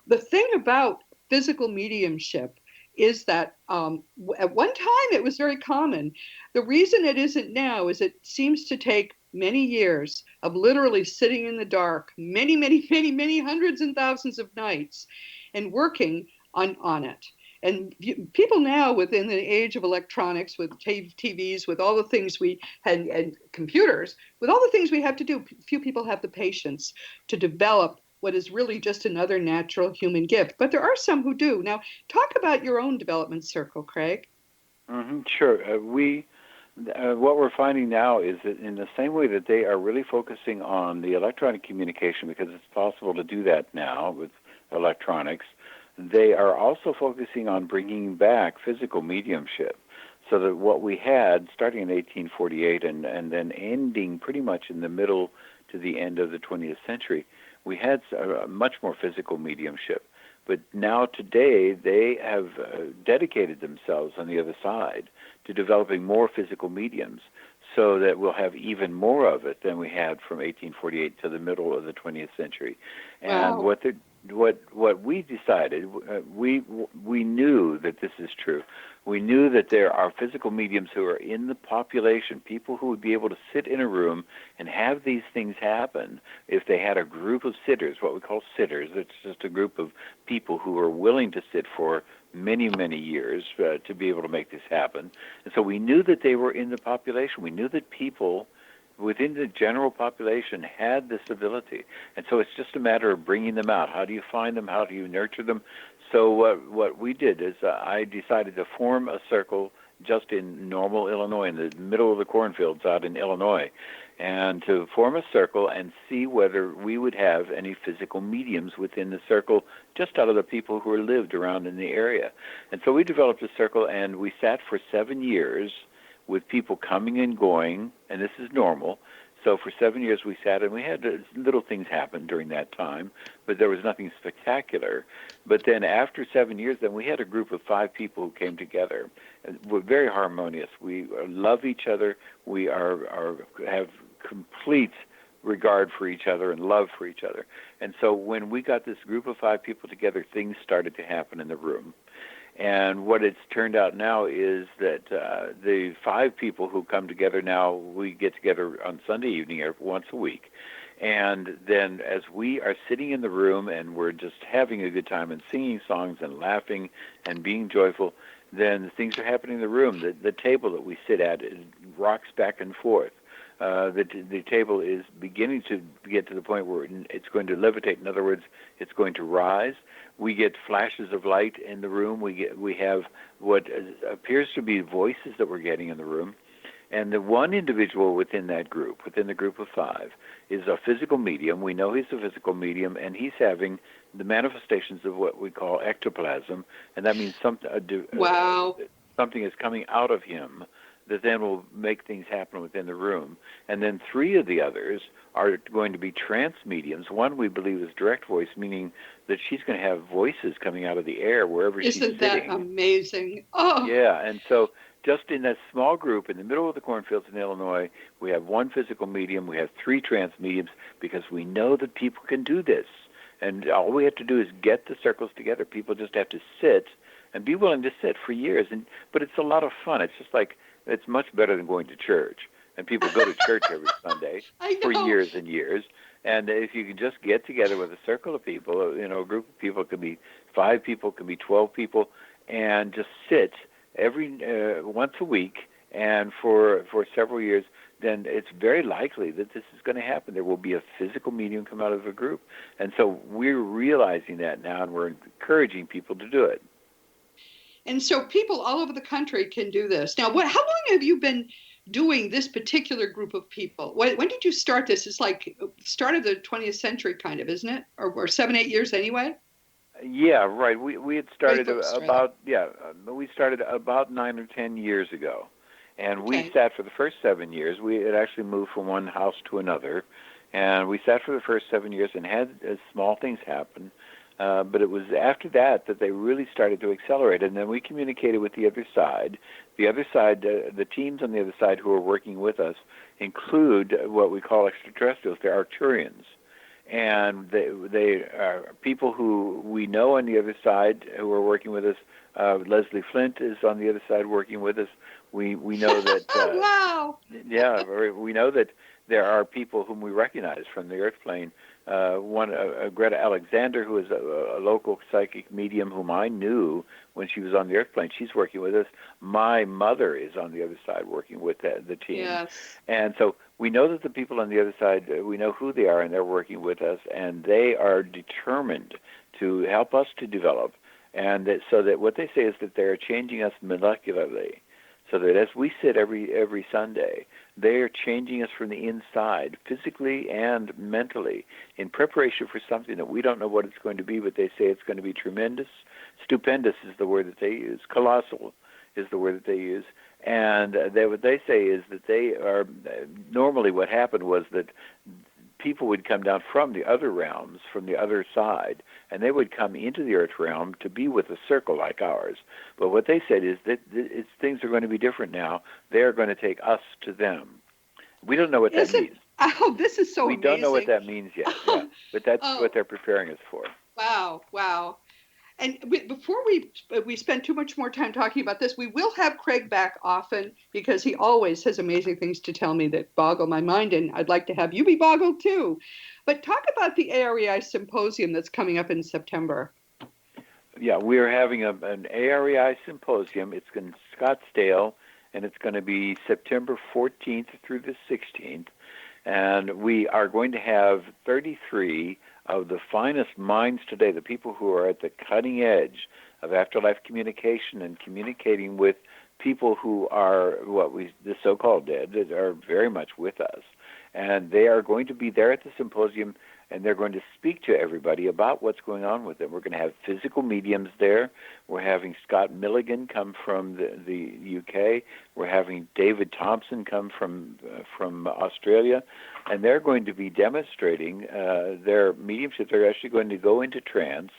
The thing about physical mediumship is that at one time it was very common. The reason it isn't now is it seems to take many years of literally sitting in the dark, many hundreds and thousands of nights, and working on it. And people now, within the age of electronics, with TVs, with all the things we had, and computers, with all the things we have to do, few people have the patience to develop what is really just another natural human gift. But there are some who do. Now, talk about your own development circle, Craig. Sure. What we're finding now is that in the same way that they are really focusing on the electronic communication, because it's possible to do that now with electronics, they are also focusing on bringing back physical mediumship. So that what we had starting in 1848 and then ending pretty much in the middle to the end of the 20th century, we had much more physical mediumship. But now today, they have dedicated themselves on the other side to developing more physical mediums so that we'll have even more of it than we had from 1848 to the middle of the 20th century. And Wow. what we decided, we knew that this is true. We knew that there are physical mediums who are in the population, people who would be able to sit in a room and have these things happen if they had a group of sitters, what we call sitters. It's just a group of people who are willing to sit for many years to be able to make this happen. And so we knew that they were in the population. We knew that people within the general population had this ability. And so it's just a matter of bringing them out. How do you find them? How do you nurture them? So what we did is I decided to form a circle just in Normal, Illinois, in the middle of the cornfields out in Illinois, and to form a circle and see whether we would have any physical mediums within the circle just out of the people who lived around in the area. And so we developed a circle, and we sat for 7 years with people coming and going, and this is normal. So for 7 years we sat, and we had little things happen during that time, but there was nothing spectacular. But then after 7 years, then we had a group of 5 people who came together. We're very harmonious. We love each other. We have complete regard for each other and love for each other. And so when we got this group of 5 people together, things started to happen in the room. And what it's turned out now is that the 5 people who come together now, we get together on Sunday evening once a week. And then as we are sitting in the room and we're just having a good time and singing songs and laughing and being joyful, then things are happening in the room. The table that we sit at rocks back and forth. The table is beginning to get to the point where it's going to levitate. In other words, it's going to rise. We get flashes of light in the room. We have what appears to be voices that we're getting in the room. And the one individual within that group, within the group of 5, is a physical medium. We know he's a physical medium, and he's having the manifestations of what we call ectoplasm, and that means something is coming out of him that then will make things happen within the room. And then 3 of the others are going to be trance mediums. One we believe is direct voice, meaning that she's going to have voices coming out of the air wherever she's sitting. Isn't that amazing? Oh, yeah, and so just in that small group in the middle of the cornfields in Illinois, we have 1 physical medium, we have 3 trance mediums, because we know that people can do this. And all we have to do is get the circles together. People just have to sit and be willing to sit for years. But it's a lot of fun. It's just like, it's much better than going to church. And people go to church every Sunday for years and years. And if you can just get together with a circle of people, a group of people, could be 5 people, could be 12 people, and just sit every once a week and for several years, then it's very likely that this is going to happen. There will be a physical medium come out of the group. And so we're realizing that now, and we're encouraging people to do it. And so people all over the country can do this. Now, how long have you been doing this particular group of people? When did you start this? It's like start of the 20th century kind of, isn't it? Or 7-8 years anyway? Yeah, right. We had started we started about 9 or 10 years ago. And we sat for the first 7 years. We had actually moved from one house to another. And we sat for the first 7 years and had small things happen. But it was after that they really started to accelerate. And then we communicated with the other side. The other side, the teams on the other side who are working with us include what we call extraterrestrials. They're Arcturians. And they are people who we know on the other side who are working with us. Leslie Flint is on the other side working with us. We know that. Wow. Yeah, we know that there are people whom we recognize from the Earth plane. Greta Alexander, who is a local psychic medium whom I knew when she was on the Earth plane. She's working with us. My mother is on the other side working with the team. Yes. And so we know that the people on the other side, we know who they are, and they're working with us, and they are determined to help us to develop. And so that what they say is that they're changing us molecularly, so that as we sit every Sunday, they are changing us from the inside, physically and mentally, in preparation for something that we don't know what it's going to be, but they say it's going to be tremendous. Stupendous is the word that they use. Colossal is the word that they use. And what they say is that they are, normally what happened was that people would come down from the other realms, from the other side, and they would come into the Earth realm to be with a circle like ours. But what they said is that things are going to be different now. They're going to take us to them. We don't know what that means. Oh, this is so amazing. We don't know what that means yet, but that's what they're preparing us for. Wow. And before we spend too much more time talking about this, we will have Craig back often because he always has amazing things to tell me that boggle my mind, and I'd like to have you be boggled too. But talk about the AREI symposium that's coming up in September. Yeah, we are having an AREI symposium. It's in Scottsdale, and it's going to be September 14th through the 16th. And we are going to have 33 of the finest minds today, the people who are at the cutting edge of afterlife communication and communicating with people who are the so-called dead, that are very much with us. And they are going to be there at the symposium, and they're going to speak to everybody about what's going on with them. We're going to have physical mediums there. We're having Scott Milligan come from the UK. We're having David Thompson come from Australia, and they're going to be demonstrating their mediumship. They're actually going to go into trance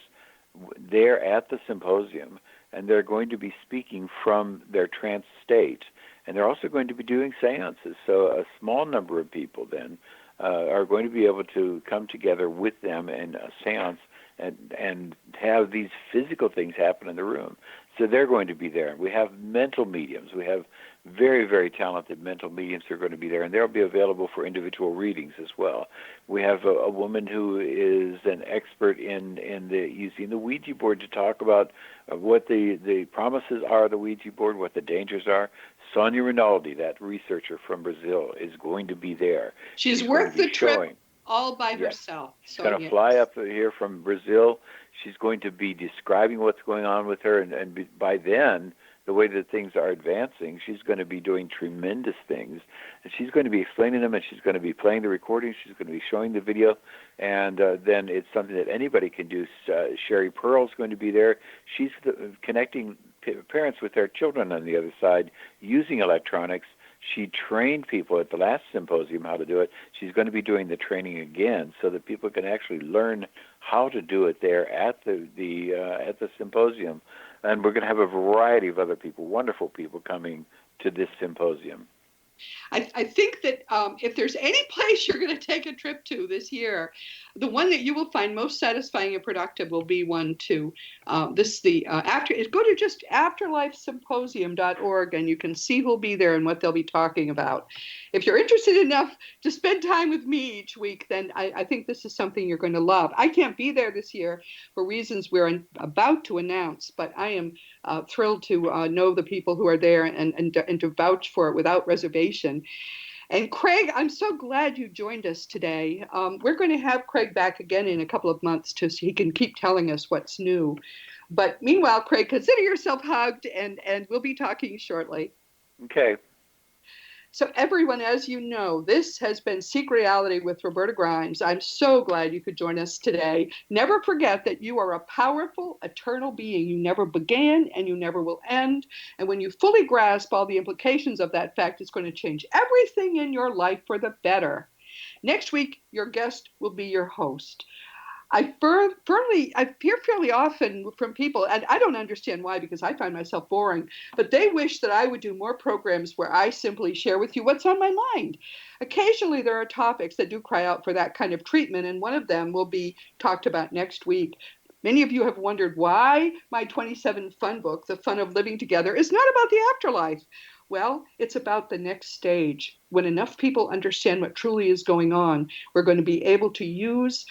there at the symposium, and they're going to be speaking from their trance state. And they're also going to be doing seances. So a small number of people then are going to be able to come together with them in a seance and have these physical things happen in the room. So they're going to be there. We have mental mediums. We have very, very talented mental mediums who are going to be there, and they'll be available for individual readings as well. We have a woman who is an expert in using the Ouija board to talk about what the promises are of the Ouija board, what the dangers are. Sonia Rinaldi, that researcher from Brazil, is going to be there. She's worth the trip all by herself. She's going to fly up here from Brazil. She's going to be describing what's going on with her, and by then, the way that things are advancing, she's going to be doing tremendous things. And she's going to be explaining them, and she's going to be playing the recordings. She's going to be showing the video, and then it's something that anybody can do. Sherry Pearl's going to be there. She's connecting parents with their children on the other side using electronics. She trained people at the last symposium how to do it. She's going to be doing the training again so that people can actually learn how to do it there at the symposium. And we're going to have a variety of other people, wonderful people, coming to this symposium. I think that if there's any place you're going to take a trip to this year, the one that you will find most satisfying and productive will be one to go to just afterlifesymposium.org, and you can see who'll be there and what they'll be talking about. If you're interested enough to spend time with me each week, then I think this is something you're going to love. I can't be there this year for reasons we're about to announce, but I am thrilled to know the people who are there and to vouch for it without reservation. And Craig, I'm so glad you joined us today. We're going to have Craig back again in a couple of months so he can keep telling us what's new. But meanwhile, Craig, consider yourself hugged, and we'll be talking shortly. Okay. So everyone, as you know, this has been Seek Reality with Roberta Grimes. I'm so glad you could join us today. Never forget that you are a powerful, eternal being. You never began and you never will end. And when you fully grasp all the implications of that fact, it's going to change everything in your life for the better. Next week, your guest will be your host. I hear fairly often from people, and I don't understand why, because I find myself boring, but they wish that I would do more programs where I simply share with you what's on my mind. Occasionally, there are topics that do cry out for that kind of treatment, and one of them will be talked about next week. Many of you have wondered why my 27 fun book, The Fun of Living Together, is not about the afterlife. Well, it's about the next stage. When enough people understand what truly is going on, we're going to be able to use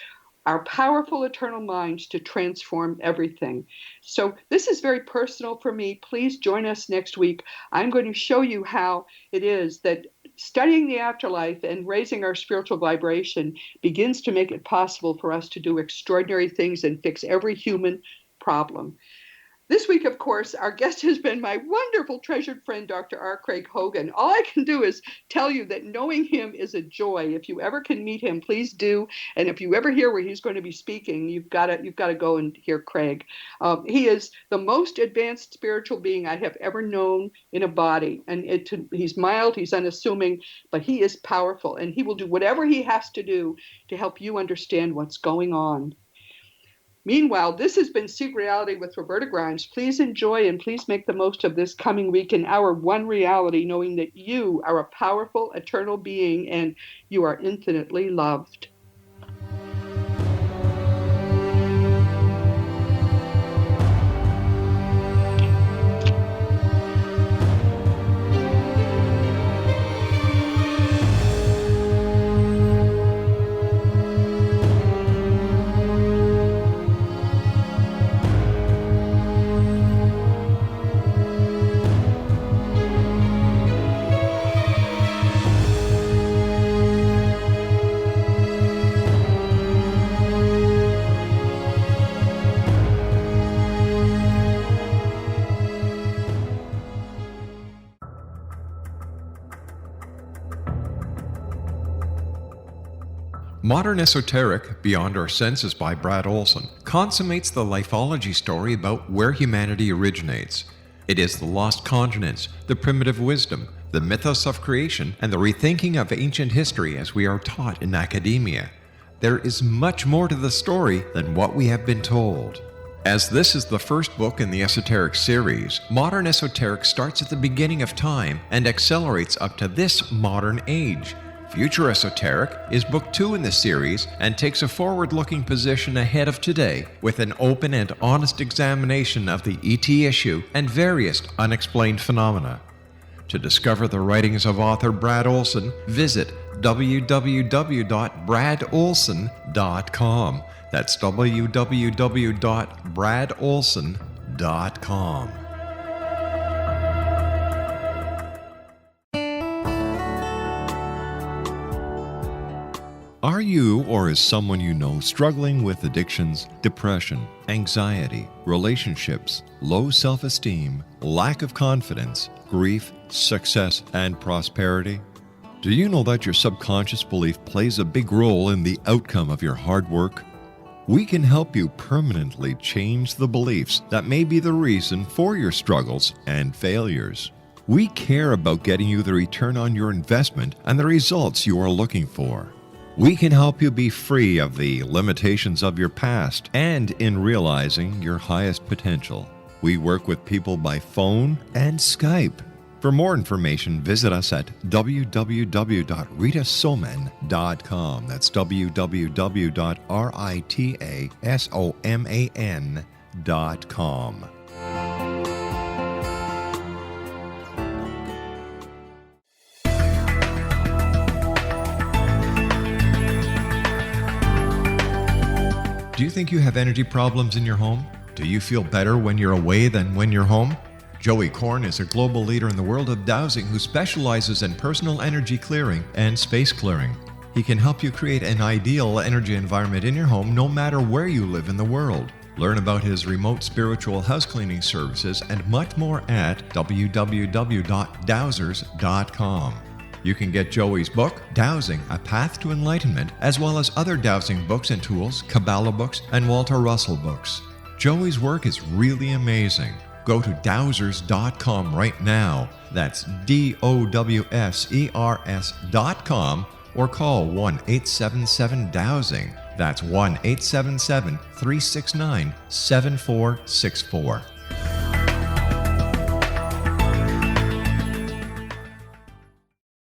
our powerful eternal minds to transform everything. So this is very personal for me. Please join us next week. I'm going to show you how it is that studying the afterlife and raising our spiritual vibration begins to make it possible for us to do extraordinary things and fix every human problem. This week, of course, our guest has been my wonderful, treasured friend, Dr. R. Craig Hogan. All I can do is tell you that knowing him is a joy. If you ever can meet him, please do. And if you ever hear where he's going to be speaking, you've got to go and hear Craig. He is the most advanced spiritual being I have ever known in a body. And he's mild, he's unassuming, but he is powerful. And he will do whatever he has to do to help you understand what's going on. Meanwhile, this has been Seek Reality with Roberta Grimes. Please enjoy and please make the most of this coming week in our one reality, knowing that you are a powerful, eternal being and you are infinitely loved. Modern Esoteric, Beyond Our Senses by Brad Olson, consummates the lifology story about where humanity originates. It is the lost continents, the primitive wisdom, the mythos of creation, and the rethinking of ancient history as we are taught in academia. There is much more to the story than what we have been told. As this is the first book in the Esoteric series, Modern Esoteric starts at the beginning of time and accelerates up to this modern age. Future Esoteric is book 2 in the series and takes a forward-looking position ahead of today with an open and honest examination of the ET issue and various unexplained phenomena. To discover the writings of author Brad Olson, visit www.bradolson.com. That's www.bradolson.com. Are you or is someone you know struggling with addictions, depression, anxiety, relationships, low self-esteem, lack of confidence, grief, success, and prosperity? Do you know that your subconscious belief plays a big role in the outcome of your hard work? We can help you permanently change the beliefs that may be the reason for your struggles and failures. We care about getting you the return on your investment and the results you are looking for. We can help you be free of the limitations of your past and in realizing your highest potential. We work with people by phone and Skype. For more information, visit us at www.ritasoman.com. That's www.ritasoman.com. Do you think you have energy problems in your home? Do you feel better when you're away than when you're home? Joey Korn is a global leader in the world of dowsing who specializes in personal energy clearing and space clearing. He can help you create an ideal energy environment in your home no matter where you live in the world. Learn about his remote spiritual house cleaning services and much more at www.dowsers.com. You can get Joey's book, Dowsing, A Path to Enlightenment, as well as other dowsing books and tools, Kabbalah books, and Walter Russell books. Joey's work is really amazing. Go to dowsers.com right now. That's DOWSERS.com or call 1-877-DOWSING. That's 1-877-369-7464.